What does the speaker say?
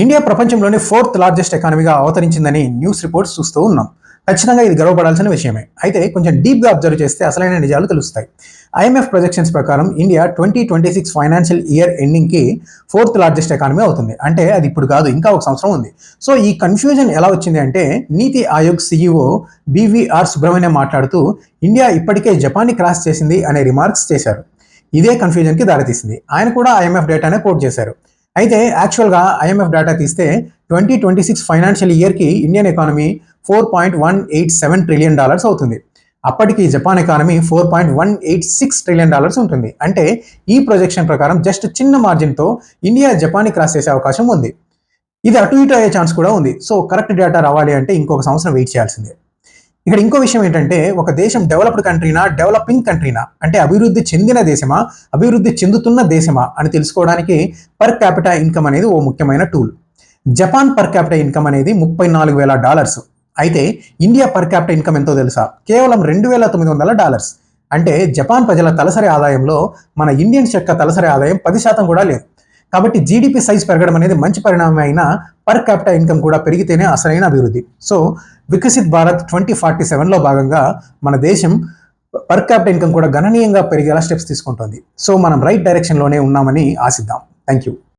India ప్రపంచంలోనే 4th largest ఎకానమీగా అవతరించిందని news reports చూస్తూ ఉన్నాం. ఖచ్చితంగా ఇది గర్వపడాల్సిన విషయమే. అయితే కొంచెం డీప్గా అబ్జర్వ్ చేస్తే అసలైన నిజాలు తెలుస్తాయి. ఐఎంఎఫ్ ప్రొజెక్షన్స్ ప్రకారం ఇండియా 2026 ఫైనాన్షియల్ ఇయర్ ఎండింగ్కి 4th లార్జెస్ట్ ఎకానమీ అవుతుంది. అంటే అది ఇప్పుడు కాదు, ఇంకా ఒక సంవత్సరం ఉంది. సో ఈ కన్ఫ్యూజన్ ఎలా వచ్చింది అంటే, నీతి ఆయోగ్ సీఈఓ బీవీఆర్ సుబ్రహ్మణ్యం మాట్లాడుతూ ఇండియా ఇప్పటికే జపాన్ని క్రాస్ చేసింది అనే రిమార్క్స్ చేశారు. ఇదే కన్ఫ్యూజన్కి దారితీసింది. ఆయన కూడా ఐఎంఎఫ్ డేటానే కోట్ చేశారు. అయితే యాక్చువల్గా ఐఎంఎఫ్ డేటా తీస్తే 2026 ఫైనాన్షియల్ ఇయర్కి ఇండియన్ ఎకానమీ $4.187 ట్రిలియన్ అవుతుంది. అప్పటికి జపాన్ ఎకానమీ $4.186 ట్రిలియన్ ఉంటుంది. అంటే ఈ ప్రొజెక్షన్ ప్రకారం జస్ట్ చిన్న మార్జిన్తో ఇండియా జపాన్ని క్రాస్ చేసే అవకాశం ఉంది. ఇది అటు ఇటు అయ్యే ఛాన్స్ కూడా ఉంది. సో కరెక్ట్ డేటా రావాలి అంటే ఇంకొక సంవత్సరం వెయిట్ చేయాల్సిందే. ఇక్కడ ఇంకో విషయం ఏంటంటే, ఒక దేశం డెవలప్డ్ కంట్రీనా, డెవలపింగ్ కంట్రీనా, అంటే అభివృద్ధి చెందిన దేశమా, అభివృద్ధి చెందుతున్న దేశమా అని తెలుసుకోవడానికి పర్ క్యాపిటా ఇన్కమ్ అనేది ఓ ముఖ్యమైన tool. Japan per capita income అనేది $34,000. అయితే ఇండియా పర్ క్యాపిటా ఇన్కమ్ ఎంతో తెలుసా? కేవలం $2,900. అంటే జపాన్ ప్రజల తలసరి ఆదాయంలో మన ఇండియన్స్ యొక్క తలసరి ఆదాయం 10% కూడా లేదు. కాబట్టి జీడిపి సైజ్ పెరగడం అనేది మంచి పరిణామం అయినా పర్ క్యాపిటా ఇన్కమ్ కూడా పెరిగితేనే అసలైన అభివృద్ధి. సో వికసిత్ భారత్ 2047లో భాగంగా మన దేశం పర్ క్యాపిటా ఇన్కమ్ కూడా గణనీయంగా పెరిగేలా స్టెప్స్ తీసుకుంటుంది. సో మనం రైట్ డైరెక్షన్లోనే ఉన్నామని ఆశిద్దాం. Thank you.